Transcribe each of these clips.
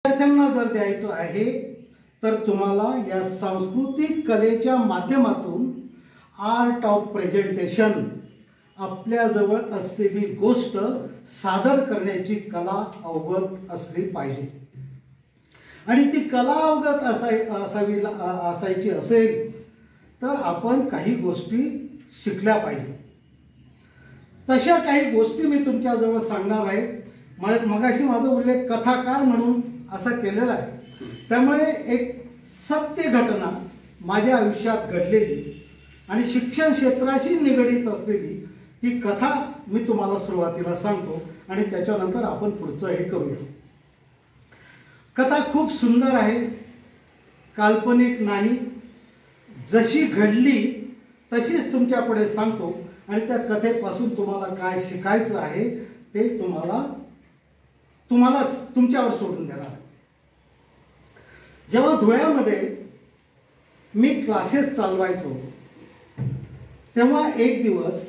विद्यार्थ्यांना जर द्यायचं आहे तर तुम्हाला या सांस्कृतिक कलेच्या माध्यमातून आर्ट ऑफ प्रेझेंटेशन आपल्याजवळ असलेली गोष्ट सादर करण्याची कला अवगत असली पाहिजे. आणि ती कला अवगत असायची असेल तर आपण काही गोष्टी शिकल्या पाहिजे. तशा काही गोष्टी मी तुमच्याजवळ सांगणार आहे. मगाशी माझा उल्लेख कथाकार म्हणून असा केलेला आहे. त्यामुळे एक सत्य घटना माझ्या आयुष्यात घडलेली आणि शिक्षण क्षेत्राशी निगडीत असलेली ती कथा मी तुम्हाला सुरुवातीला सांगतो आणि त्याच्यानंतर आपण पुढचं हे करूया. कथा खूप सुंदर आहे, काल्पनिक नाही, जशी घडली तशीच तुमच्यापुढे सांगतो आणि त्या कथेपासून तुम्हाला काय शिकायचं आहे ते तुम्हाला तुमच्यावर सोडून देणार. जेव्हा धुळ्यामध्ये मी क्लासेस चालवायचो तेव्हा एक दिवस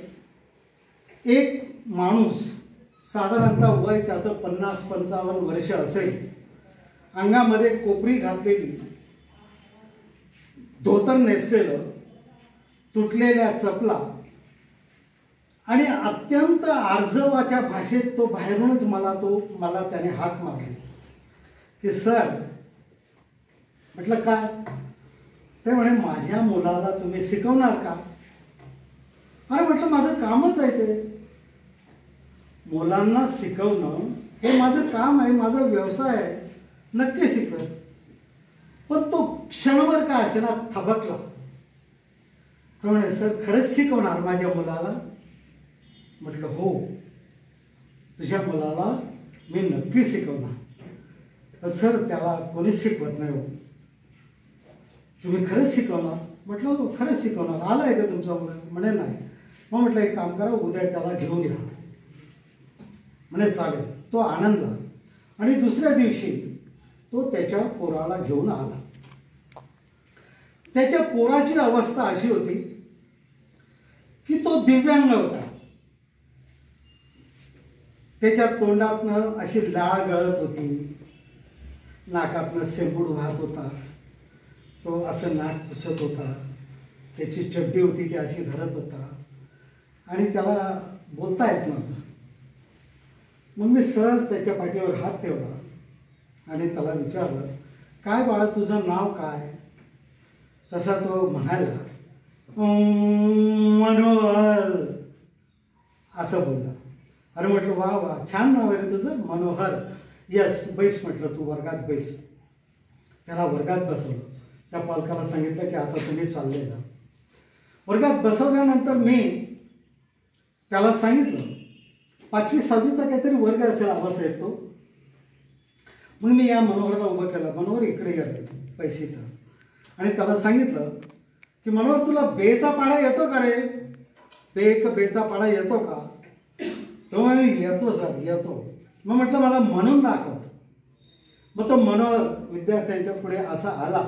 एक माणूस साधारणतः वय त्याचं 50-55 वर्ष असेल, अंगामध्ये कोपरी घातलेली, धोतर नेसलेलं, तुटलेल्या चपला आणि अत्यंत आर्जवाच्या भाषेत तो बाहेरूनच मला त्याने हाक मारली की सर. म्हटलं काय? ते म्हणे माझ्या मुलाला तुम्ही शिकवणार का? अरे म्हटलं माझं कामच आहे ते, मुलांना शिकवणं हे माझं काम आहे, माझा व्यवसाय आहे, नक्की शिकव. पण तो क्षणभर काय असे ना थबकला. तो म्हणे सर खरंच शिकवणार माझ्या मुलाला? म्हटलं हो, तुझ्या मुलाला मी नक्की शिकवणार. सर त्याला कोणीच शिकवत नाही हो, तुम्ही खरंच शिकवणार? म्हटलं हो खरंच शिकवणार. आला आहे का तुमचा मुलगा? म्हणे नाही. मग म्हटलं एक काम करा, उद्या त्याला घेऊन या. म्हणे चालेल. तो आनंदला आणि दुसऱ्या दिवशी तो त्याच्या पोराला घेऊन आला. त्याच्या पोराची अवस्था अशी होती की तो दिव्यांग होता. त्याच्या तोंडातनं अशी लाळ गळत होती, नाकातनं शेंबूड वाहत होता, तो असं नाक पुसत होता, त्याची चड्डी होती ती अशी धरत होता आणि त्याला बोलता येत नव्हतं. मग मी सहज त्याच्या पाठीवर हात ठेवला आणि त्याला विचारलं, काय बाळा तुझं नाव काय? तसा तो म्हणाला मनोहर असं बोलला. अरे म्हटलं वा वा छान नाव आहे तुझं मनोहर. यस बैस म्हटलं, तू वर्गात बैस. त्याला वर्गात बसवलं. त्या पालकाला सांगितलं की आता तुम्ही चालले जा. वर्गात बसवल्यानंतर मी त्याला सांगितलं, 5वी-6वीचा काहीतरी वर्ग असेल आवाज येतो. मग मी या मनोहरला उभं केलं. मनोहर इकडे गेले पैसे तर. आणि त्याला सांगितलं की मनोहर तुला बेचा पाढा येतो का रे? बेचा पाढा येतो का? तो म्हणे येतो सर येतो. मग म्हटलं मला म्हणून दाखव. मग तो मनोहर विद्यार्थ्यांच्या पुढे असा आला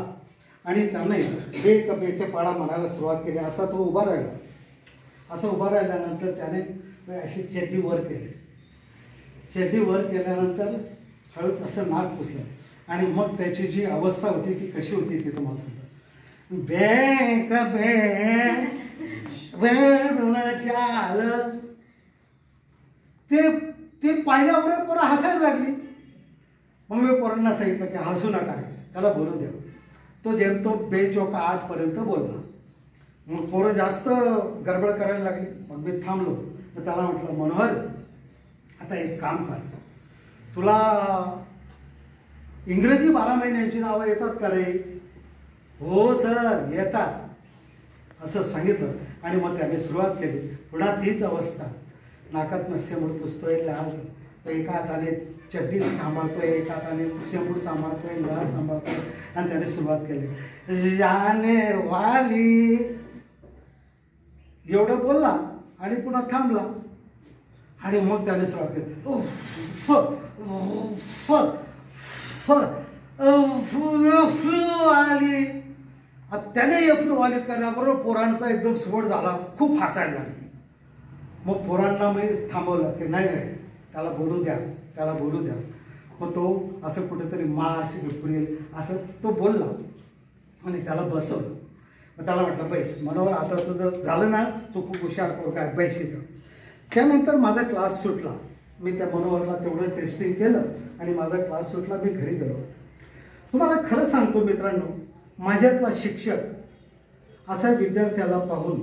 आणि त्याने बेचा पाढा म्हणायला सुरुवात केली. असा तो उभा राहिला. असं उभा राहिल्यानंतर त्याने अशी चड्डी वर केली. चड्डी वर केल्यानंतर हळूच असं नाक पुसलं आणि मग त्याची जी अवस्था होती ती कशी होती ती तुम्हाला सांगतो. ते पाहिल्याबरोबर पोरं हसायला लागली. मग मी पोरांना सांगितलं की हसू नका, त्याला बोलू द्या. तो जेमतो 2-8 पर्यंत बोलला. मग पोरं जास्त गडबड करायला लागली. मग मी थांबलो. तर त्याला म्हटलं मनोहर आता एक काम कर, तुला इंग्रजी 12 महिन्यांची नावं येतात का रे? हो सर येतात असं सांगितलं. आणि मग त्याने सुरुवात केली. पुन्हा तीच अवस्था, नाकात शेंबूड पुसतोय, लाल, तो एका हाताने चड्डी सांभाळतोय, एका हाताने शेंबूड सांभाळतोय, लाल सांभाळतोय. आणि त्याने सुरुवात केली, जाने वाली एवढं बोलला आणि पुन्हा थांबला. आणि मग त्याने सुरुवात केली, फ्लू आली. त्याने फ्लू आली करण्याबरोबर पोरांचा एकदम स्फोट झाला. खूप हसायला लागले. मग पोरांना मी थांबवलं की नाही नाही त्याला बोलू द्या, त्याला बोलू द्या. मग तो असं कुठेतरी मार्च एप्रिल असं तो बोलला आणि त्याला बसवलं. मग त्याला म्हटलं बैस मनोहर, आता तुझं झालं ना, तू खूप हुशार पोरगा आहे, बैस इथं. त्यानंतर माझा क्लास सुटला. मी त्या मनोहरला तेवढं टेस्टिंग केलं आणि माझा क्लास सुटला. मी घरी गेलो. तुम्हाला खरं सांगतो मित्रांनो, माझ्यातला शिक्षक असा विद्यार्थ्याला पाहून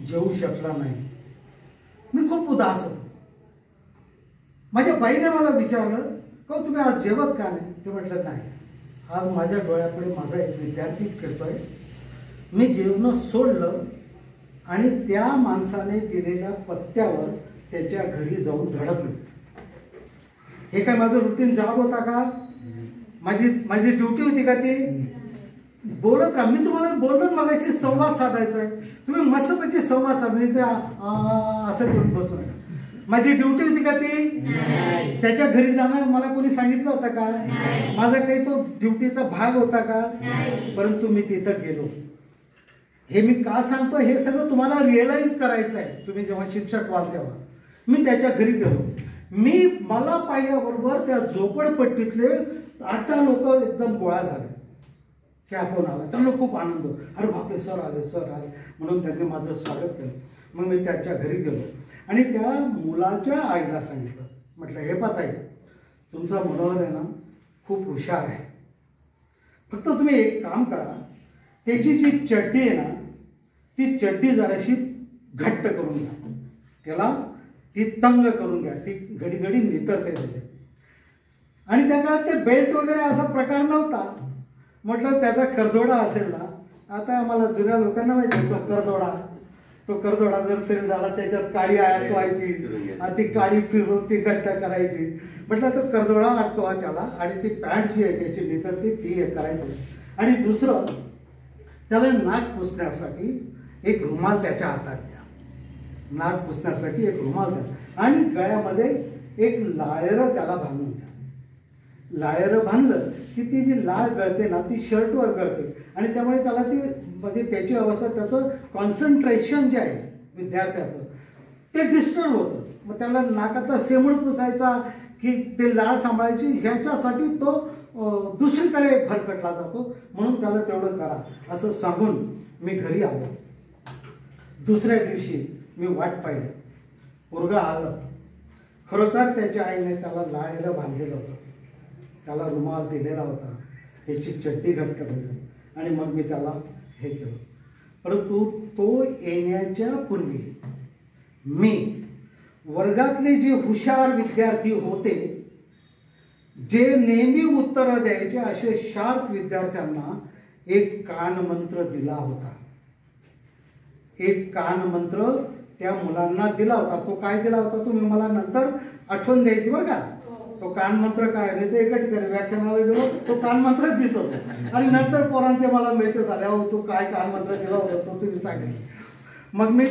जेवू शकला नाही. मी खूप उदास होतो. माझ्या बाईने मला विचारलं, का तुम्ही आज जेवत का नाही? ते म्हटलं नाही, आज माझ्या डोळ्यापुढे माझा एक विद्यार्थी फिरतोय. मी जेवण सोडलं आणि त्या माणसाने दिलेल्या पत्त्यावर त्याच्या घरी जाऊन धडकलो. हे काय माझं रुटीन जॉब होता का? माझी ड्युटी होती का ती? बोलत राहा. मी तुम्हाला बोललो मगाशी संवाद साधायचा आहे. तुम्ही मस्तपैकी संवाद साधणे, ते असं करून बसू नका. माझी ड्युटी होती का ती? त्याच्या घरी जाणं मला कोणी सांगितलं होतं का? माझा काही तो ड्युटीचा भाग होता का? परंतु मी तिथं गेलो. हे मी का सांगतो, हे सगळं तुम्हाला रिअलाइज करायचं आहे. तुम्ही जेव्हा शिक्षक व्हाल तेव्हा मी त्याच्या घरी गेलो. मला पाहिल्याबरोबर त्या झोपडपट्टीतले 8 लोक एकदम गोळा झाले की आपण आला. त्यांना खूप आनंद. अरे बापरे, सर आले, सर आले म्हणून त्यांनी माझं स्वागत केलं. मग मी त्याच्या घरी गेलो आणि त्या मुलाच्या आईला सांगितलं. म्हटलं, हे पाताई, तुमचा मनोहर आहे ना खूप हुशार आहे. फक्त तुम्ही एक काम करा, त्याची जी चड्डी आहे ना, ती चड्डी जराशी घट्ट करून घ्या. त्याला ती तंग करून घ्या. ती घडी घडी नितरते त्याचे. आणि त्या काळात ते बेल्ट वगैरे असा प्रकार नव्हता. म्हटलं त्याचा करदोडा असेल ना, आता आम्हाला जुन्या लोकांना माहिती तो करदोडा जर सेल झाला त्याच्यात काडी अडकवायची आणि ती काडी फिरून ती घट्ट करायची. म्हटलं तो करदोडा अडकवा त्याला आणि ती पॅन्ट जी आहे त्याची नितरती ती हे करायची. आणि दुसरं, त्याला नाक पुसण्यासाठी एक रुमाल त्याच्या हातात द्या. नाक पुसण्यासाठी एक रुमाल द्या आणि गळ्यामध्ये एक लाळेरं त्याला बांधून द्या. लाळेरं बांधलं की ती जी लाळ गळते ना, ती शर्टवर गळते आणि त्यामुळे त्याला ती म्हणजे त्याची अवस्था, त्याचं कॉन्सन्ट्रेशन जे आहे विद्यार्थ्याचं ते डिस्टर्ब होतं. मग त्याला नाकातला शेमूळ पुसायचा की ते लाळ सांभाळायची, ह्याच्यासाठी तो दुसरीकडे भरकटला जातो. म्हणून त्याला तेवढं करा असं सांगून मी घरी आलो. दुसऱ्या दिवशी मी वाट पाहिली. पोरगा आलं. खरोखर त्याच्या आईने त्याला लाळेरं बांधलेलं होतं. त्याला रुमाल दिलेला होता. त्याची चड्डी घट्ट होती. आणि मग मी त्याला हे केलं. परंतु तो येण्याच्या पूर्वी मी वर्गातले जे हुशार विद्यार्थी होते, जे नेहमी उत्तरं द्यायचे, असे शार्प विद्यार्थ्यांना एक कानमंत्र दिला होता. एक कानमंत्र त्या मुलांना दिला होता. तो काय दिला होता तुम्ही मला नंतर आठवण द्यायची बरं का. तो कानमंत्र काय, नाही तर एका ठिकाणी व्याख्यानाला गेलो तो कानमंत्रच दिसत. आणि नंतर पोरांचे मला मेसेज आले, हो तू काय कानमंत्र दिला होता तो तुम्ही सांगितलं. मग मी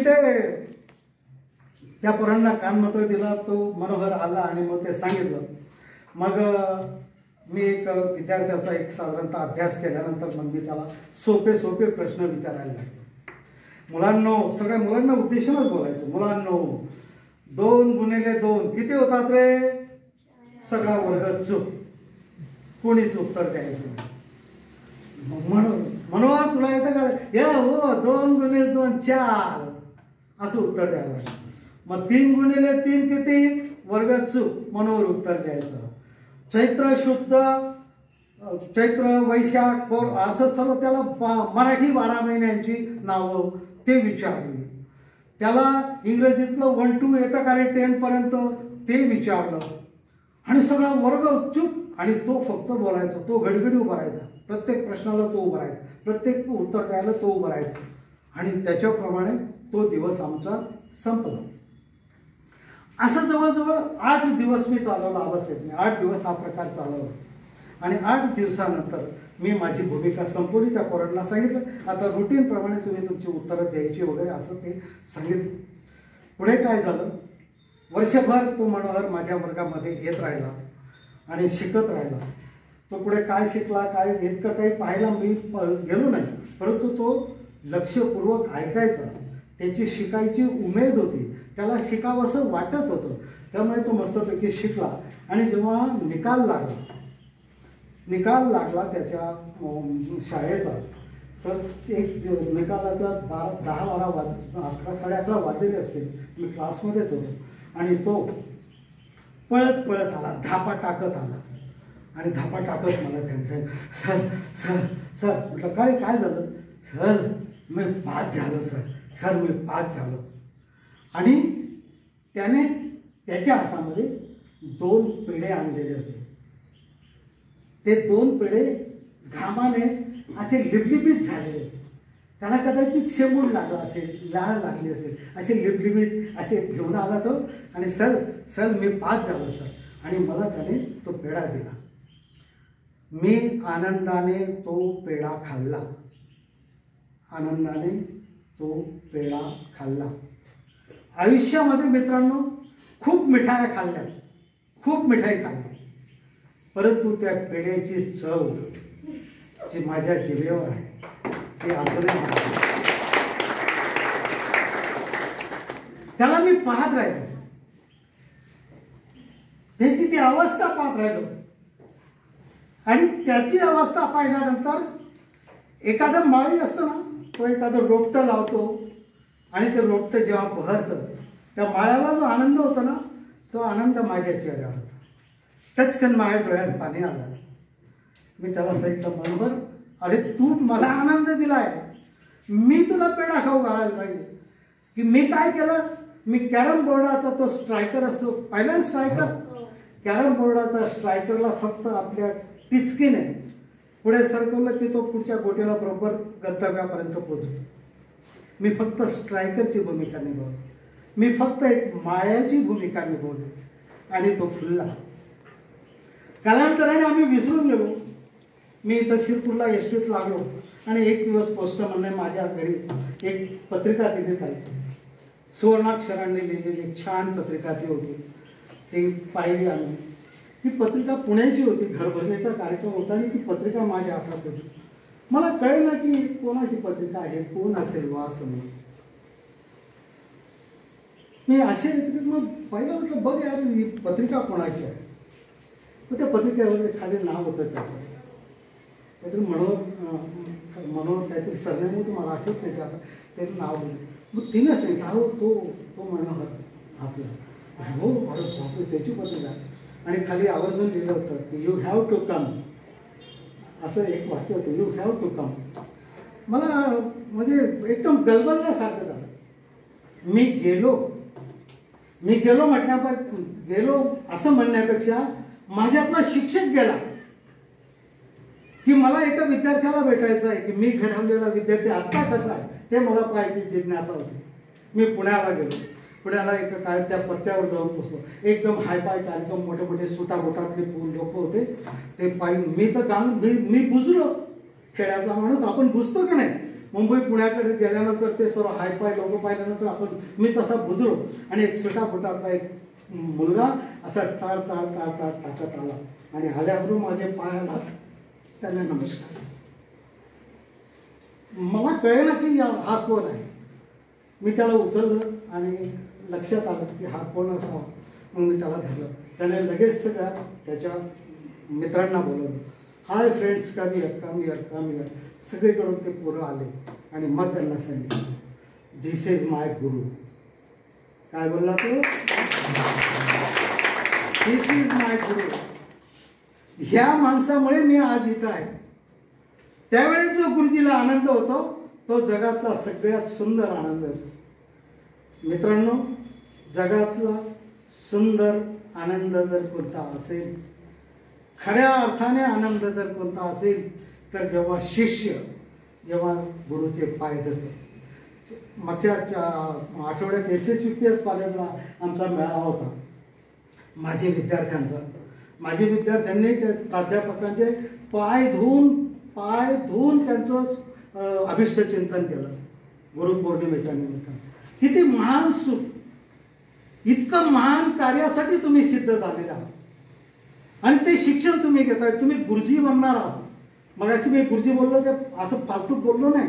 त्या पोरांना कानमंत्र दिला. तो मनोहर आला आणि मग ते सांगितलं. मग मी एक विद्यार्थ्याचा एक साधारणतः अभ्यास केल्यानंतर मग मी त्याला सोपे सोपे प्रश्न विचारायला लागलो. मुलांनो, सगळ्या मुलांना उद्देशूनच बोलायचं. मुलांनो, 2 गुणिले 2 किती होतात रे? सगळा वर्ग चूप. कोणीच उत्तर द्यायचं. मनोहर तुला येतं का? या हो, 2 गुणिले 2 4 असं उत्तर द्यायला. मग 3 गुणिले 3 किती? वर्ग चूप. मनोहर उत्तर द्यायचं. चैत्र शुद्ध, चैत्र वैशाख पौर असं सर्व त्याला मराठी 12 महिन्यांची नावं ते विचारली. त्याला इंग्रजीतलं 1 to येतं का रे 10 पर्यंत ते विचारलं. आणि सगळा वर्ग चूप. आणि तो फक्त बोलायचा. तो घडघडी उभा राहायचा. प्रत्येक प्रश्नाला तो उभा राहायचा. प्रत्येक उत्तर द्यायला तो उभा राहायचा. आणि त्याच्याप्रमाणे तो दिवस आमचा संपला. असं जवळजवळ 8 दिवस मी चालवला अवस्थेत. 8 दिवस हा प्रकार चालवला. आणि 8 दिवसानंतर मी माझी भूमिका संपवली. त्या पोरांना सांगितलं, आता रुटीनप्रमाणे तुम्ही तुमची उत्तरं द्यायची वगैरे असं ते सांगितलं. पुढे काय झालं, वर्षभर तो मनोहर माझ्या वर्गामध्ये येत राहिला आणि शिकत राहिला. तो पुढे काय शिकला काय इतकं काही पाहायला मी गेलो नाही. परंतु तो लक्षपूर्वक ऐकायचा. त्याची शिकायची उमेद होती. त्याला शिकावंसं वाटत होतं. त्यामुळे तो मस्तपैकी शिकला. आणि जेव्हा निकाल लागला त्याच्या शाळेचा, तर एक निकालाच्या 10-12 11 वाजलेले असतील. मी क्लासमध्येच होतो आणि तो पळत आला, धापा टाकत आला. आणि धापा टाकत मला त्याने सांगितलं, सर सर म्हटलं काय झालं? सर मी पास झालो सर मी पास झालो. आणि त्याने त्याच्या हातामध्ये 2 पेढे आणलेले होते. ते 2 पेढे घामाने असे लिबलिबीत झालेले. त्याला कदाचित शेंबूड लागला असेल, लाळ लागली असेल, असे लिबलिबीत असे घेऊन आला तो. आणि सर मी पास झालो सर. आणि मला त्याने तो पेढा दिला. मी आनंदाने तो पेढा खाल्ला. आयुष्यामध्ये मित्रांनो खूप मिठाई खाल्ल्या, परंतु त्या पेढ्याची चव जी माझ्या जिभेवर आहे ती अजूनही त्याला मी पाहत राहिलो, त्याची ती अवस्था पाहत राहिलो. आणि त्याची अवस्था पाहिल्यानंतर एखादं माळी असतं ना, तो एखादं रोपटं लावतो आणि ते रोपटं जेव्हा बहरतं, त्या माळ्याला जो आनंद होतो ना, तो आनंद माझ्या चेहऱ्यावर होता. टचकन माझ्या डोळ्यात पाणी आलं. मी त्याला सांगितलं, मनोहर अरे तू मला आनंद दिलाय, मी तुला पेढा खाऊ घालायला पाहिजे. की मी काय केलं, मी कॅरम बोर्डाचा तो स्ट्रायकर असतो, पहिला स्ट्रायकर, कॅरम बोर्डाचा स्ट्रायकरला फक्त आपल्या टिचकीने पुढे सरकवलं की तो पुढच्या गोट्याला बरोबर गंतव्यापर्यंत पोहोचतो. मी फक्त स्ट्रायकरची भूमिका निभावली, मी फक्त एक माळ्याची भूमिका निभावली. आणि तो फुलला. कालांतराने आम्ही विसरून गेलो. मी इथं शिरपूरला एसटीत लागलो आणि एक दिवस पोस्टमनने माझ्या घरी एक पत्रिका दिली आहे. सुवर्णाक्षरांनी लिहिलेली एक छान पत्रिका ती होती. ती पाहिली आम्ही. ही पत्रिका पुण्याची होती. घरभरणीचा कार्यक्रम होता आणि ती पत्रिका माझ्या हातात होती. मला कळेना की कोणाची पत्रिका आहे, कोण असेल वा असं म्हणून. मी असे मग पहिलं म्हटलं बघ यार ही पत्रिका कोणाची आहे. तर त्या पत्रिकेवर खाली नाव होतं त्याचं, काहीतरी मनोहर काहीतरी सरनेम होतं, मला आठवत नाही. आता त्याचं नाव दिलं. मग तिने सांगितलं अहो तो मनोहर आपला. हो अरे बापरे त्याची पत्रिका. आणि खाली आवर्जून लिहिलं होतं की यू हॅव टू कम, असं एक वाक्य होतं, यू हॅव टू कम. मला म्हणजे एकदम गलबलल्यासारखं झालं. मी गेलो गेलो असं म्हणण्यापेक्षा माझ्यातला शिक्षक गेला. की मला एका विद्यार्थ्याला भेटायचं आहे की मी घडवलेला विद्यार्थी आत्ता कसा आहे ते मला पाहायची जिज्ञासा होती. मी पुण्याला गेलो. पुण्याला त्या पत्त्यावर जाऊन पोचलो. एकदम हायफाय कार्यक्रम, मोठे मोठे सुटाबोटातले लोक होते. ते पाहिजे मी तर मी बुजलो. खेड्यातला माणूस आपण बुजतो की नाही. मुंबई पुण्याकडे गेल्यानंतर ते सर्व हायफाय लोक पाहिल्यानंतर मी तसा बुजलो. आणि एक सुटाबोटातला एक मुलगा असा टाळ टाकत आला आणि आल्याबरोबर माझे पायाला त्याने नमस्कार. मला कळेना की हा कोण आहे. मी त्याला उचललं आणि लक्षात आलं की हा कोण असावा. मग मी त्याला धरलं. त्याने लगेच सगळ्या त्याच्या मित्रांना बोलवलं. Hi friends, come here. सगळीकडून ते पोरं आले आणि मग त्यांना सांगितलं धिस इज माय गुरु. काय बोलला तो? धिस इज माय गुरु. ह्या माणसामुळे मी आज इथं आहे. त्यावेळेस जो गुरुजीला आनंद होतो तो जगातला सगळ्यात सुंदर आनंद असतो. मित्रांनो, जगातला सुंदर आनंद जर कोणता असेल, खऱ्या अर्थाने आनंद जर कोणता असेल तर जेव्हा शिष्य गुरुचे पाय धरते. मागच्या आठवड्यात SSVPS कॉलेजला आमचा मेळावा होता माझे विद्यार्थ्यांनी त्या प्राध्यापकांचे पाय धुवून त्यांचं अभिष्ट चिंतन केलं गुरुपौर्णिमेच्या निमित्तानं. किती महान सुख, इतकं महान कार्यासाठी तुम्ही सिद्ध झालेले आहात आणि ते शिक्षण तुम्ही घेताय. तुम्ही गुरुजी बनणार आहात. मग अशी मी गुरुजी बोललो ते असं फालतू बोललो नाही.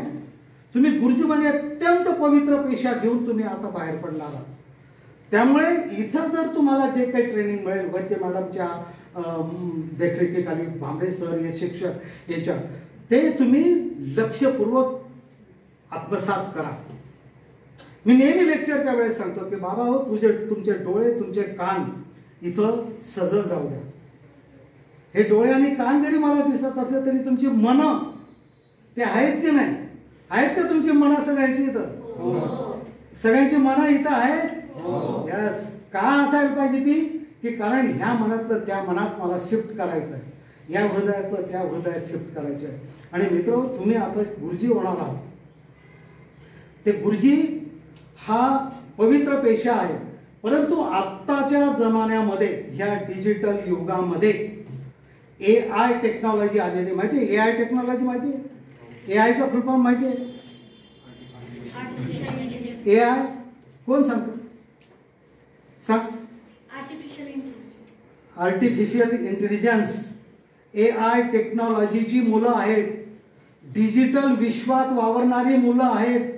तुम्ही गुरुजी म्हणजे अत्यंत पवित्र पेशा घेऊन तुम्ही आता बाहेर पडणार आहात. त्यामुळे इथं जर तुम्हाला जे काही ट्रेनिंग मिळेल वैद्य मॅडमच्या देखरेखीखाली भांबरे सर हे शिक्षक याच्या, ते तुम्ही लक्षपूर्वक आत्मसात करा. मी नेहमी लेक्चरच्या वेळेस सांगतो की बाबा हो, तुमचे डोळे तुमचे कान इथं सजग राहू द्या. हे डोळे आणि कान जरी मला दिसत असले तरी तुमची मन ते आहेत की नाही? आहेत का तुमची मन सगळ्यांची इथं? सगळ्यांची मन इथं आहेत. यस. का असायला पाहिजे ती? की कारण ह्या मनातलं त्या मनात मला शिफ्ट करायचं आहे, या हृदयातलं त्या हृदयात शिफ्ट करायचं आहे. आणि मित्र, तुम्ही आता गुरुजी होणार आहात. ते गुरुजी हा पवित्र पेशा आहे, परंतु आत्ताच्या जमान्यामध्ये ह्या डिजिटल युगामध्ये AI टेक्नॉलॉजी आलेली. माहिती आहे AI टेक्नॉलॉजी? माहिती आहे? AIचा फुल फॉर्म माहिती आहे? AI कोण सांगतो? सांग. Artificial intelligence. AI टेक्नॉलॉजीची मुलं आहेत, डिजिटल विश्वात वावरणारी मुलं आहेत,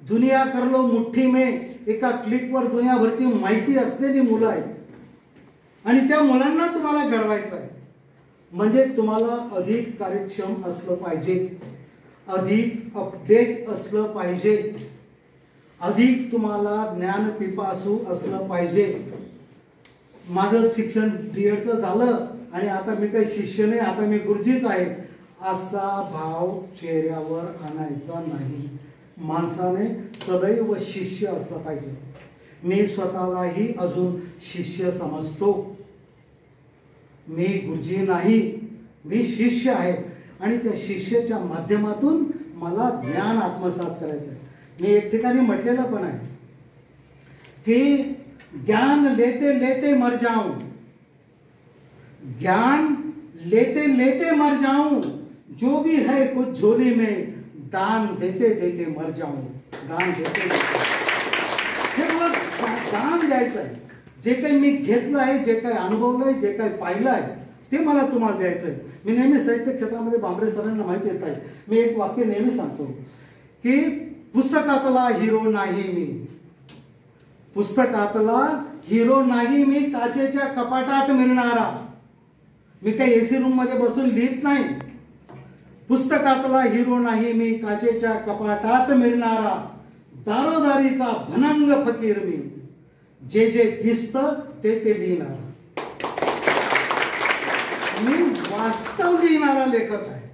दुनिया कर लो मुठ्ठी में, एका क्लिकवर दुनियाभरची माहिती असलेली मुलं आहेत. आणि त्या मुलांना तुम्हाला घडवायचं आहे. म्हणजे तुम्हाला अधिक कार्यक्षम असलं पाहिजे, अधिक अपडेट असलं पाहिजे, अधिक तुम्हाला ज्ञान पिपासू असलं पाहिजे. माझं शिक्षण B.Edचं झालं आणि आता मी काही शिष्य नाही, आता मी गुरुजीच आहे, असा भाव चेहऱ्यावर आणायचा नाही. माणसाने सदैव शिष्य असलं पाहिजे. मी स्वतःलाही अजून शिष्य समजतो. मी गुरुजी नाही, मी शिष्य आहे. आणि त्या शिष्याच्या माध्यमातून मला ज्ञान आत्मसात करायचं आहे. मी एक ठिकाणी म्हटलेलं पण आहे की ज्ञान लेते लेते मर जाऊं, ज्ञान लेते लेते मर जाऊं, जो भी है कुछ झोली में दान देते देते मर जाऊं. दान देते देते हे मला दान द्यायचं आहे. जे काही मी घेतलं आहे, जे काही अनुभवलंय, जे काही पाहिलं आहे, ते मला तुम्हाला द्यायचं आहे. मी नेहमी साहित्य क्षेत्रामध्ये भांबरे सरांना माहिती येत आहे, मी एक वाक्य नेहमी सांगतो की पुस्तकातला हिरो नाही मी, पुस्तकातला हिरो नाही मी, काचेच्या कपाटात मिळणारा. मी काही AC रूम मध्ये बसून लिहित नाही. पुस्तकातला हिरो नाही मी, काचेच्या कपाटात मिळणारा, दारोदारीचा भनंग फकीर मी, जे जे दिसतं ते ते लिहिणारा. मी वास्तव लिहिणारा लेखक आहे.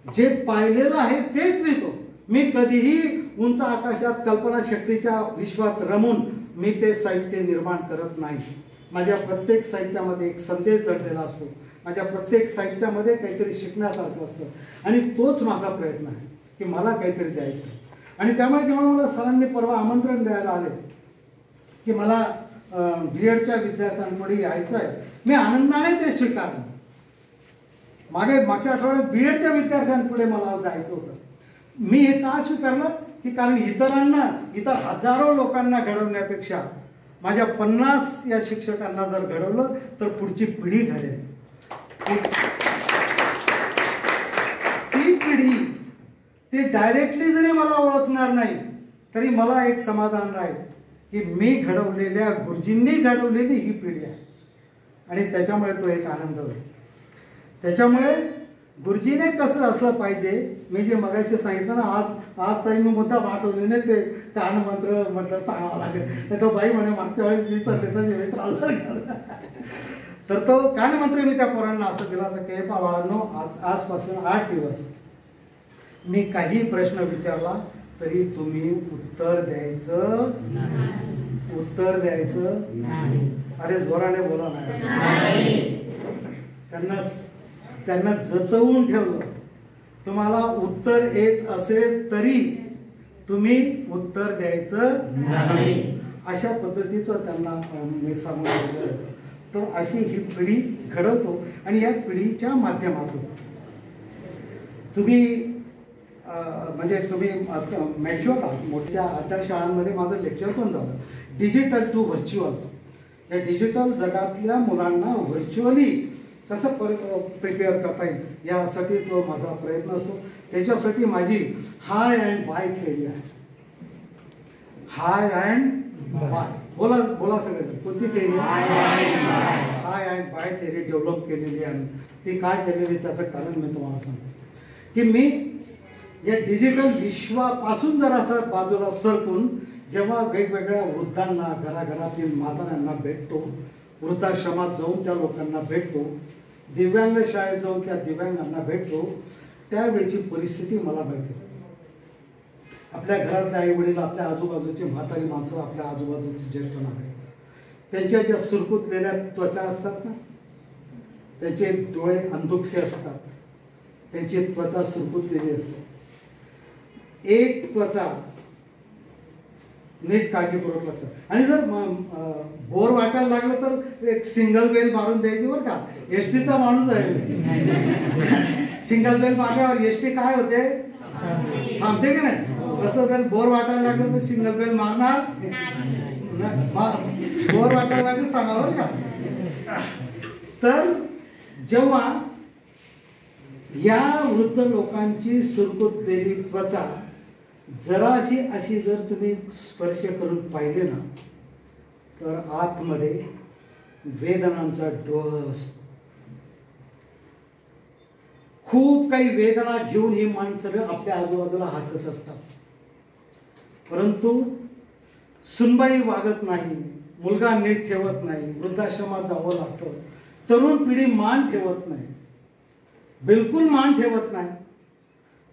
जे पाहिलेलं आहे तेच लिहितो. मी कधीही उंच आकाशात कल्पना शक्तीच्या विश्वात रमून मी ते साहित्य निर्माण करत नाही. माझ्या प्रत्येक साहित्यामध्ये एक संदेश दडलेला असतो. माझ्या प्रत्येक साहित्यामध्ये काहीतरी शिकण्यासारखं असतं आणि तोच माझा प्रयत्न आहे की मला काहीतरी द्यायचं. आणि त्यामुळे जेव्हा मला सरांनी परवा आमंत्रण द्यायला आले की मला B.Edच्या विद्यार्थ्यांपुढे यायचं आहे, मी आनंदाने ते स्वीकारलं. मागच्या आठवड्यात B.Edच्या विद्यार्थ्यांपुढे मला जायचं होतं. मी हे का स्वीकारलं की कारण इतर हजारो लोकांना घडवण्यापेक्षा माझ्या 50 या शिक्षकांना जर घडवलं तर पुढची पिढी घडेल. ती पिढी ते डायरेक्टली जरी मला ओळखणार नाही तरी मला एक समाधान राहील की मी घडवलेल्या, गुरुजींनी घडवलेली ही पिढी आहे. आणि त्याच्यामुळे तो एक आनंद होईल. त्याच्यामुळे गुरुजीने कसं असलं पाहिजे, मी जे मगाशी सांगितलं ना, आज ताई मी मुद्दा पाठवले नाही, ते कानमंत्र म्हटलं सांगावं लागेल, नाही तर बाई म्हणे मागच्या वेळेस विसरले तर तो कानमंत्र मी त्या पोरांना असं दिला तर के बाळांनो, आजपासून 8 दिवस मी काही प्रश्न विचारला तरी तुम्ही उत्तर द्यायचं नाही. अरे जोराने बोला नाही. त्यांना जतवून ठेवलं. तुम्हाला उत्तर येत असेल तरी तुम्ही उत्तर द्यायचं नाही, अशा पद्धतीचं त्यांना मी सांगून दिलं. तर अशी ही पिढी घडवतो आणि या पिढीच्या माध्यमातून तुम्ही म्हणजे तुम्ही मॅच्युअर आहात. मोठ्या 8 शाळांमध्ये माझं लेक्चर पण झालं, डिजिटल टू व्हर्च्युअल. या डिजिटल जगातल्या मुलांना व्हर्च्युअली कसं प्रिपेअर करता येईल यासाठी तो माझा प्रयत्न असतो. त्याच्यासाठी माझी हाय अँड बाय केली आहे. Hi and bye. बोला बोला सगळे. कोणती थेरी? Hi and bye theory develop केलेली आहे. ती काय केलेली त्याचं कारण मी तुम्हाला सांगतो की मी या डिजिटल विश्वापासून जर असं बाजूला सरकून जेव्हा वेगवेगळ्या वृद्धांना, घराघरातील म्हाताऱ्यांना भेटतो, वृद्धाश्रमात जाऊन त्या लोकांना भेटतो, दिव्यांग शाळेत जाऊन त्या दिव्यांगांना भेटतो, त्यावेळेची परिस्थिती मला माहिती. आपल्या घरातले आई वडील, आपल्या आजूबाजूची म्हातारी माणसं, आपल्या आजूबाजूचे ज्येष्ठ नागरिक, त्यांच्या ज्या सुरकुतलेल्या त्वचा असतात ना, त्यांचे डोळे अंधुकसे असतात, त्यांची त्वचा सुरकुतलेली असते. एक त्वचा नीट काळजीपूर्वक लक्षात. आणि जर बोर वाटायला लागलं तर एक सिंगल बेल मारून द्यायची बरं का. एसटीचा माणूस आहे, सिंगल बेल मारल्यावर एसटी काय होते, थांबते की नाही. तसं जर बोर वाटायला लागलं तर सिंगल बेल मारणार, बोर वाटायला लागलं सांगा बरं का. तर जेव्हा या वृद्ध लोकांची सुरकुतलेली त्वचा जराशी अशी जर तुम्ही स्पर्श करून पाहिले ना, तर आतमध्ये वेदनांचा डोह असतो. खूप काही वेदना घेऊन ही माणसं आपल्या आजूबाजूला हसत असतात. परंतु सुनबाई वागत नाही, मुलगा नीट ठेवत नाही, वृद्धाश्रमात जावं लागतं, तरुण पिढी मान ठेवत नाही, बिलकुल मान ठेवत नाही.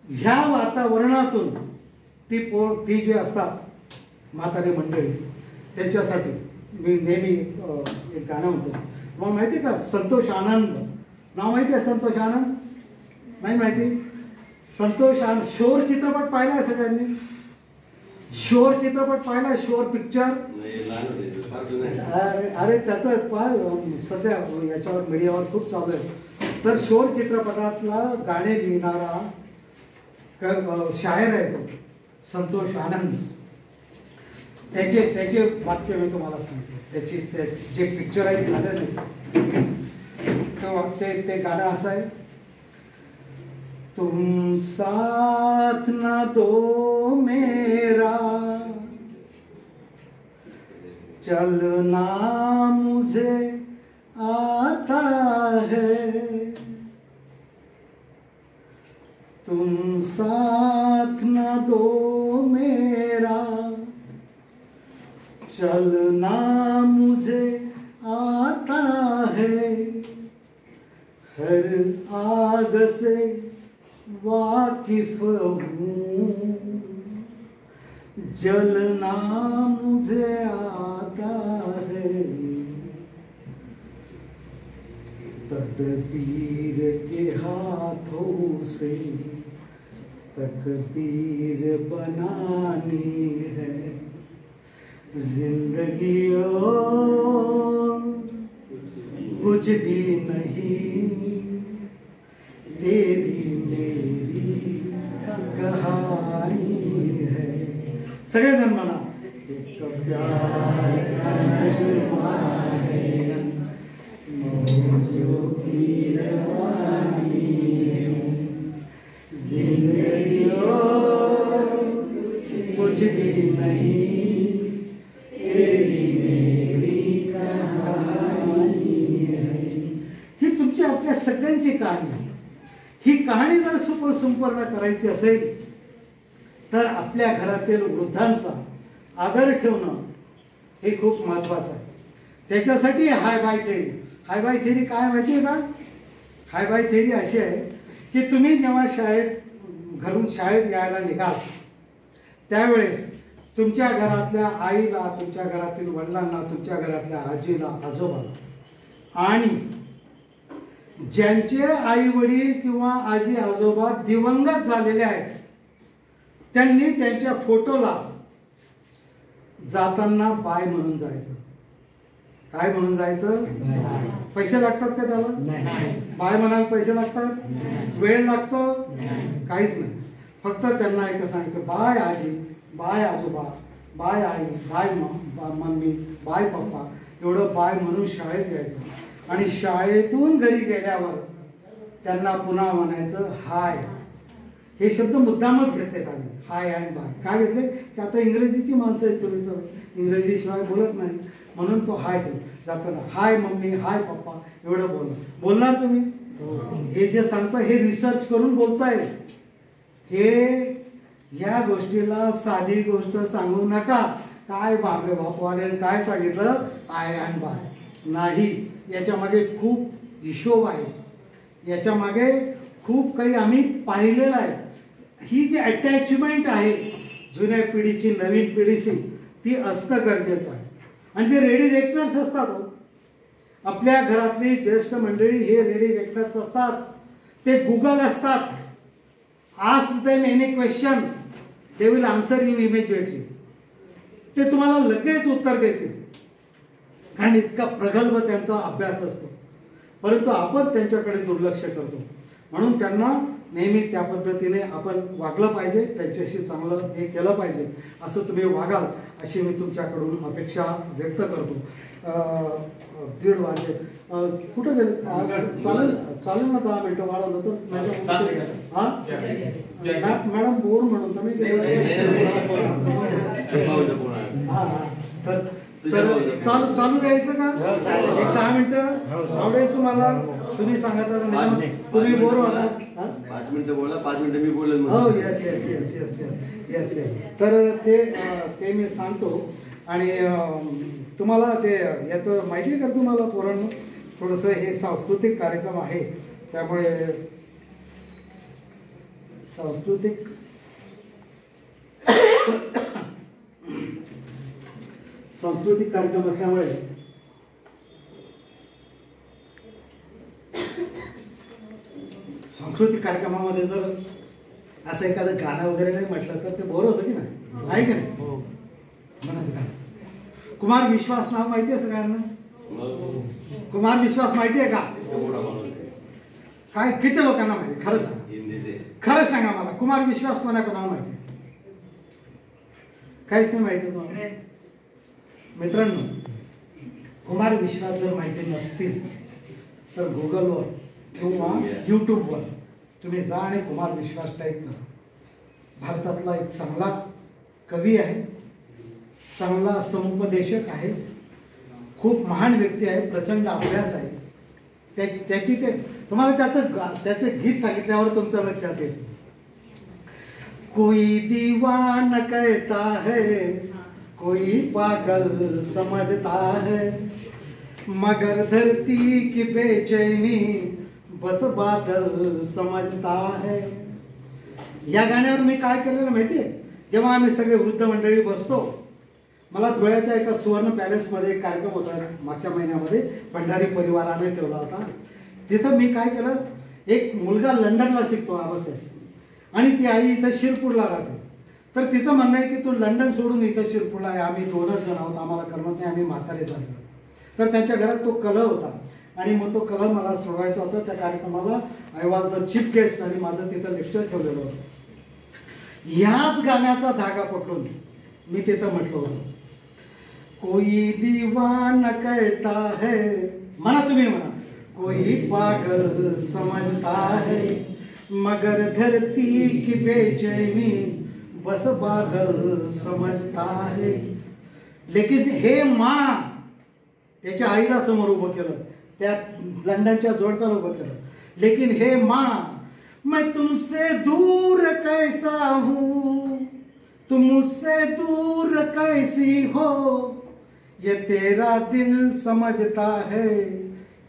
ह्या वातावरणातून ती जे असतात म्हातारी मंडळी, त्यांच्यासाठी मी नेहमी एक गाणं म्हणतो. मग माहिती आहे का, संतोष आनंद नाव माहिती आहे? संतोष आनंद नाही माहिती? संतोष आनंद शोर चित्रपट पाहिलाय सगळ्यांनी? शोर चित्रपट पाहिलाय? शोर पिक्चर? अरे त्याचं सध्या याच्यावर मीडियावर खूप चालू आहे. तर शोर चित्रपटातला गाणे लिहिणारा शायर आहे तो संतोष आनंद. त्याचे वाक्य मी तुम्हाला सांगतो. जे पिक्चराइज झालं नाही ते गाणं असं आहे, तुम साथ ना दो मेरा चलना मुझे आता है, तुम साथ न दो मेरा चलना मुझे आता है, हर आग से वाकिफ हूँ, जलना मुझे आता है, तदबीर के हाथों से तकदीर बनानी है, जिंदगी और कुछ भी नहीं, तेरी मेरी कहानी है. सगळेजण म्हणा, एक प्यार का नगमा है, मौजों की रवानी है, जिंदगी कुछ भी नहीं, तेरी मेरी कहानी है. ही तुमची आपल्या सगळ्यांची कहाणी. ही कहाणी जर संपूर्ण करायची असेल तर आपल्या घरातील वृद्धांचा आदर ठेवणं हे खूप महत्वाचं आहे. त्याच्यासाठी hi bye theory. Hi bye theory काय माहिती आहे का? हाय बाय थेरी अशी आहे की तुम्ही जेव्हा घरून शाळेत यायला निघाल त्यावेळेस तुमच्या घरातल्या आईला, तुमच्या घरातील वडिलांना, तुमच्या घरातल्या आजीला, आजोबाला आणि ज्यांचे आई वडील किंवा आजी आजोबा दिवंगत झालेले आहेत त्यांनी त्यांच्या फोटोला जाताना बाय म्हणून जायचं. काय म्हणून जायचं? पैसे लागतात का त्याला? बाय म्हणायला पैसे लागतात? वेळ लागतो? काहीच नाही. फक्त त्यांना एक सांगितलं, बाय आजी, बाय आजोबा, बाय आई, बाय मम्मी, बाय पप्पा, एवढं बाय म्हणून शाळेत यायचं. आणि शाळेतून घरी गेल्यावर त्यांना पुन्हा म्हणायचं हाय. हे शब्द मुद्दामच घेतलेत आम्ही, हाय अँड बाय. काय घेतले की आता इंग्रजीची माणसं आहेत, तुम्ही तर इंग्रजीशिवाय बोलत नाही, म्हणून तो हाय जाताना हाय मम्मी, हाय पप्पा एवढं बोलणार तुम्ही. हे जे सांगतो हे रिसर्च करून बोलताय. हे या गोष्टीला साधी गोष्ट सांगू नका. काय बापरे बापवाने काय सांगितलं आय अँड बाय, नाही. याच्या मागे खूप हिशोब आहे, याच्या मागे खूप काही आम्ही पाहिलेलं आहे. ही जी अटॅचमेंट आहे जुन्या पिढीची नवीन पिढीशी, ती असणं गरजेचं आहे. आणि ते रेडी रेक्टर्स असतात. आपल्या घरातली ज्येष्ठ मंडळी हे रेडी रेक्टर्स असतात, ते गुगल असतात. Ask them any question, they will answer you immediately. ते तुम्हाला लगेच उत्तर देतील, कारण इतका प्रगल्भ त्यांचा अभ्यास असतो. परंतु आपण त्यांच्याकडे दुर्लक्ष करतो. म्हणून त्यांना नेहमी त्या पद्धतीने आपण वागलं पाहिजे, त्यांच्याशी चांगलं हे केलं पाहिजे, असं तुम्ही वागाल अशी मी तुमच्याकडून अपेक्षा व्यक्त करतो. 1:30 वाजले, कुठं गेले? चालेल ना 10 मिनिटं वाढवलं तर. मॅडम बोर म्हणून तुम्ही चालू द्यायचं का? 10 मिनिटं आवडेल तुम्हाला? तुम्ही सांगायचं, तुम्ही बोर व्हाल. 5 मिनिटं बोला, 5 मिनिटं मी बोलेल. हो yes yes yes yes yes yes. तर ते मी सांगतो. आणि तुम्हाला ते याचं माहिती आहे का तुम्हाला पोरांनो? थोडंसं हे सांस्कृतिक कार्यक्रम आहे, त्यामुळे सांस्कृतिक कार्यक्रम असल्यामुळे सांस्कृतिक कार्यक्रमामध्ये जर असं एखादं गाणं वगैरे नाही म्हटलं तर ते बोर होतं की नाही? आहे का नाही? म्हणत गाणं. कुमार विश्वास नाव माहिती आहे सगळ्यांना? कुमार विश्वास माहिती आहे का? काय किती लोकांना माहिती? खरं सांगा, खरं सांगा मला, कुमार विश्वास कोणाला माहिती आहे? काहीच नाही माहिती तुम्हाला? मित्रांनो, कुमार विश्वास जर माहिती नसतील तर गुगलवर किंवा यूट्यूबवर तुम्ही जा आणि कुमार विश्वास टाईप करा. भारतातला एक चांगला कवी आहे, चांगला समुपदेशक आहे, खूप महान व्यक्ती आहे, प्रचंड अभ्यास आहे. त्याची ते तुम्हाला त्याचं गीत सांगितल्यावर तुमच्या लक्षात येईल. कोई दीवाना कहता है, कोई पागल समझता है, मगर धरती की बेचैनी बस बादल समझता है. या गाण्यावर मी काय केलेलं माहितीये? जेव्हा आम्ही सगळे वृद्ध मंडळी बसतो, मला धुळ्याच्या एका सुवर्ण पॅलेसमध्ये एक कार्यक्रम होता मागच्या महिन्यामध्ये, भंडारी परिवाराने ठेवला होता. तिथं मी काय केलं, एक मुलगा लंडनला शिकतो आवाज, आणि ती आई इथं शिरपूरला राहते. तर तिचं म्हणणं आहे की तू लंडन सोडून इथं शिरपूरला आहे, आम्ही 2च जण आहोत, आम्हाला करमत नाही, आम्ही म्हातारे झालो. तर त्यांच्या घरात तो कलह होता आणि मग तो कलह मला सोडवायचा होता. त्या कार्यक्रमाला I was the chief guest आणि माझं तिथं लेक्चर ठेवलेलं होतं. ह्याच गाण्याचा धागा पकडून मी तिथं म्हटलं होतं, कोई दीवाना कहता है, म्हणा तुम्ही म्हणा, कोई पागल समझता है, मगर धरती की बेचैनी बस बादल समझता है. लेकिन हे माँ, त्याच्या आईला समोर उभं केलं, त्या लंडनच्या जोडप्याला उभं केलं. लेकिन हे माँ, मैं तुमसे दूर कैसा हूँ, तुम मुझसे दूर कैसी हो, ये तेरा दिल समझता है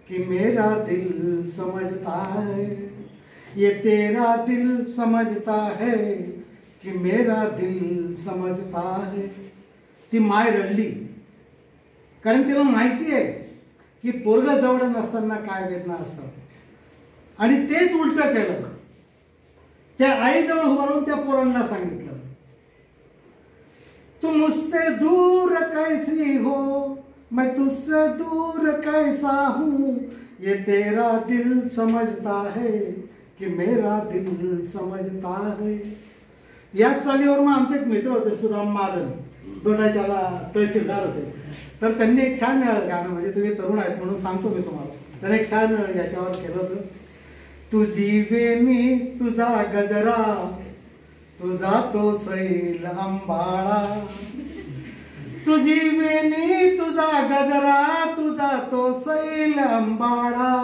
कि मेरा दिल समझता है, ये तेरा दिल समझता है कि मेरा दिल समझता है. ती माय रडली, कारण तिला माहिती आहे की पोरगा जवळ नसताना काय वेदना असतात. आणि तेच उलट केलं, त्या आईजवळ उभारून त्या पोरांना सांगितलं, तुम मुझसे दूर कैसी हो, मैं तुझसे दूर कैसा हूँ, ये तेरा दिल समझता है कि मेरा दिल समझता है. या चालीवर मग आमचे एक मित्र होते, सुदाम महाजन, दोंडाच्याला तहसीलदार होते. तर त्यांनी एक छान गाणं, म्हणजे तुम्ही तरुण आहेत म्हणून सांगतो मी तुम्हाला, त्याने एक छान याच्यावर केलं होतं. तुझी वेणी तुझा गजरा तुझा तो सैल अंबाळा, तुझी वेणी तुझा गजरा तुझा तो सैल अंबाळा,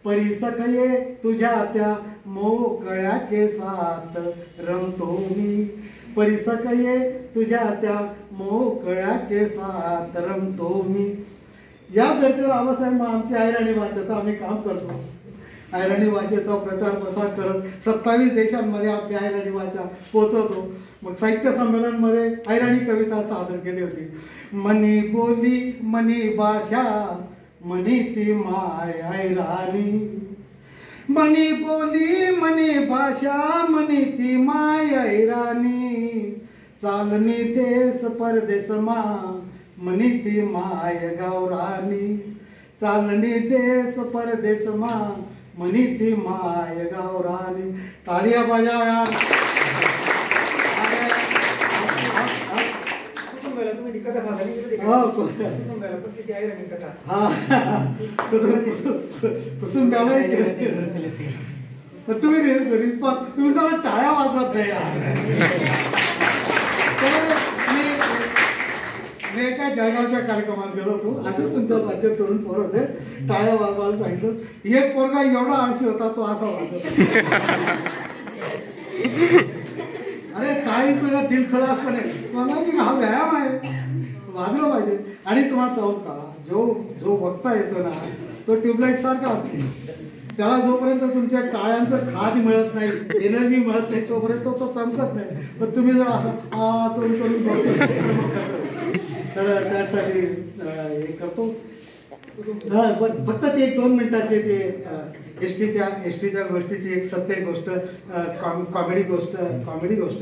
परिसखये तुझ्या त्या मोकळ्या केसात रमतो मी, परिसखये तुझ्या त्या मोकळ्या केसात रमतो मी. या धर्तीवर आबासाहेब आमची अहिराणी भाषेचं आम्ही काम करतो. अहिराणी भाषेचा प्रचार प्रसार करत 27 देशांमध्ये आपली अहिराणी भाषा पोहोचवतो. मग साहित्य संमेलनमध्ये अहिराणी कविता सादर केली होती. मनी बोली मनी भाषा मनी ती माय अहिराणी, मनी बोली मनी भाषा मनी ती माय अहिराणी, चालनी देश परदेशमा मनी ती माय गावरानी, चालनी देश परदेशमा मनी ती माय गावरानी. तालिया बजाव यार. तुम्ही सगळं टाळ्या वाजवत नाही यार. मी एका जळगावच्या कार्यक्रमात गेलो होतो. असं तुमच्या सारखे तरुण पोर होते, टाळ्या वाजवायला सांगितलं. एक पोरगा एवढा आळशी होता, तो असा वाजवत. अरे काही सगळं दिलखलासपणे मला की हा व्यायाम आहे, वाजलं पाहिजे. आणि तुम्हाला सांगू का, जो वक्ता येतो ना तो ट्यूबलाईट सारखा असतो. त्याला जोपर्यंत तुमच्या टाळ्यांचं खाद मिळत नाही, एनर्जी मिळत नाही, तोपर्यंत तो चमकत नाही. पण तुम्ही जर असं तर त्यासाठी हे करतो. फक्त ते 1-2 मिनिटाचे ते एसटीच्या गोष्टीची एक सत्य गोष्ट, कॉमेडी गोष्ट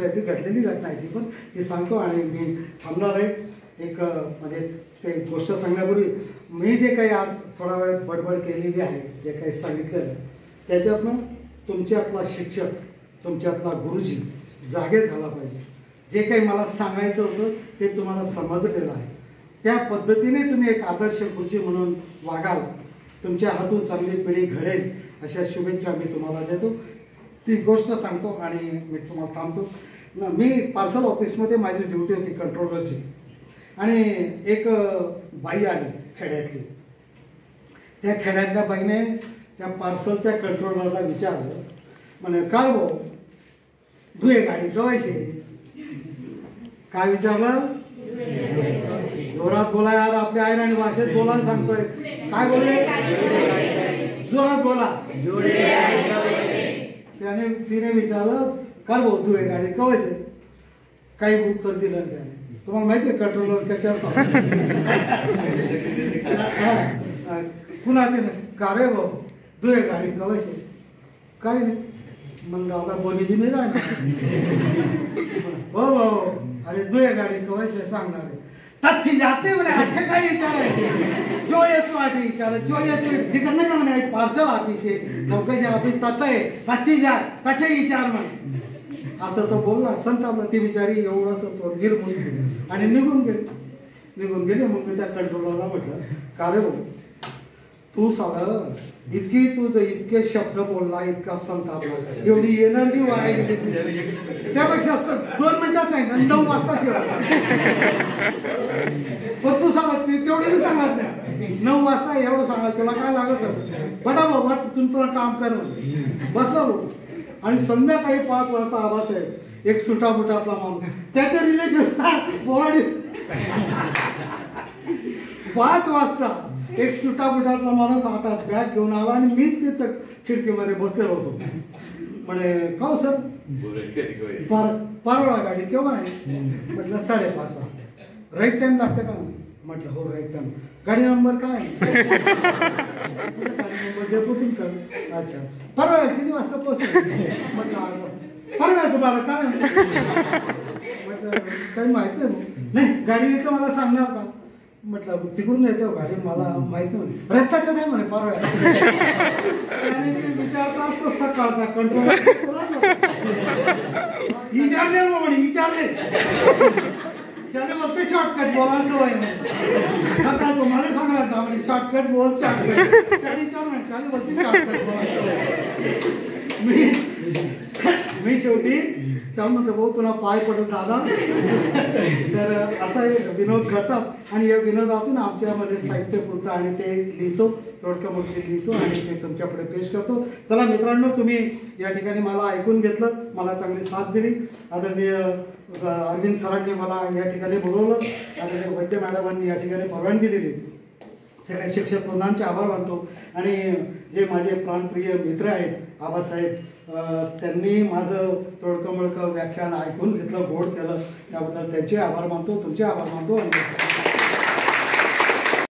आहे. ती घडलेली घटना आहे ती, पण ती सांगतो आणि मी थांबणार आहे. एक म्हणजे ते गोष्ट सांगण्यापूर्वी मी जे काही आज थोडा वेळ बडबड केलेली आहे, जे काही सांगितलं त्याच्यातनं तुमच्यातला शिक्षक, तुमच्यातला गुरुजी जागे झाला पाहिजे. जे काही मला सांगायचं होतं ते तुम्हाला समजलेलं आहे. त्या पद्धतीने तुम्ही एक आदर्श गुरुजी म्हणून वागाल, तुमच्या हातून चांगली पिढी घडेल अशा शुभेच्छा मी तुम्हाला देतो. ती गोष्ट सांगतो आणि मी तुम्हाला थांबतो. मी पार्सल ऑफिसमध्ये माझी ड्युटी होती कंट्रोलरची, आणि एक बाई आली खेड्यातली. त्या खेड्यातल्या बाईने त्या पार्सलच्या कंट्रोलरला विचारलं, म्हणे काय भाऊ धुये गाडी कवायची. काय विचारलं? जोरात बोला यार, आपल्या अहिराणी भाषेत बोला सांगतोय. काय बोलले? जोरात बोला. तिने विचारलं काय भाऊ धुये गाडी कवायचे. काही उत्तर दिलं त्याने. तुम्हाला माहिती आहे कंट्रोलर कशावर पुन्हा तिने का रे भाऊ धुये गाडी कवायचे. काय नाही मग दादा बोली बी नाही राहणार. हो भाऊ अरे धुये गाडी कवायचे सांगणार आहे. तथ्य जाते म्हणे अच्छा काय विचार आहे, जो येतो आठी विचार जो येतो ठिकाण नाही का म्हणे पार्सल ऑफिस आहे, चौकशी ऑफिस तथ आहे, तथ्य जा तथे विचार म्हणे. असं तो बोलला. संतापला. ती बिचारी एवढंसं तो गिरमुसली आणि निघून गेले. मग मी त्या कंट्रोलरला म्हटलं का रे भाऊ तू साधं इतके शब्द बोलला, इतका संतापला, एवढी एनर्जी वाया गेली त्यापेक्षा 2 मिनिटात सांगितलं 9 वाजता शिवाय. पण तू सांगत नाही तेवढी मी सांगत नाही. 9 वाजता एवढं सांगा तुला काय लागत बटा बाबा तुला काम कर बसला भाऊ. आणि संध्याकाळी 5 वाजता आवाज आहे एक सुटा बुटातला माणूस त्याच्या रिलेशन बोराडी 5 वाजता एक सुटा बुटातला माणूस हातात बॅग घेऊन आला आणि मी तिथं खिडकीमध्ये बसलेलो होतो. म्हणे का सर परवा गाडी केव्हा आहे. म्हटलं 5:30 वाजता. राईट टाइम लागते का. म्हटलं हो राईट टाइम. गाडी नंबर काय. डेपोटीन कर. अच्छा परवा किती वाजता पोहोचतो. म्हटलं 8 वाजता. परवा तुम्हाला काय म्हटलं काही माहिती आहे नाही गाडी येतं मला सांगणार का. म्हटलं तिकडून येते गाडी मला माहिती म्हणे. रस्ता कसा आहे म्हणे परवा. विचारला असतो सकाळचा कंट्रोल विचारले म्हणे विचारले त्याने बोलते शॉर्टकट बोला सवय सकाळ तुम्हाला सांगला म्हणजे शॉर्टकट बोल शॉर्टकट त्याने त्याने बोलते शॉर्टकट बोला मी शेवटी त्या म्हणतो भाऊ तुला पाय पडत दादा तर असा एक विनोद करतात आणि या विनोदातून आमच्यामध्ये साहित्य पुरतं आणि ते लिहितो तोडकं मोठे लिहितो आणि ते तुमच्यापुढे पेश करतो. चला मित्रांनो, तुम्ही या ठिकाणी मला ऐकून घेतलं, मला चांगली साथ दिली. आदरणीय अरविंद सरांनी मला या ठिकाणी बोलवलं, आदरणीय वैद्य मॅडमांनी या ठिकाणी परवानगी दिली. सगळ्या शिक्षक वृंदांचे आभार मानतो आणि जे माझे प्राणप्रिय मित्र आहेत आबासाहेब, त्यांनी माझं तोडकं मोडकं व्याख्यान ऐकून घेतलं, गोड केलं, त्याबद्दल त्यांचे आभार मानतो, तुमचे आभार मानतो. आणि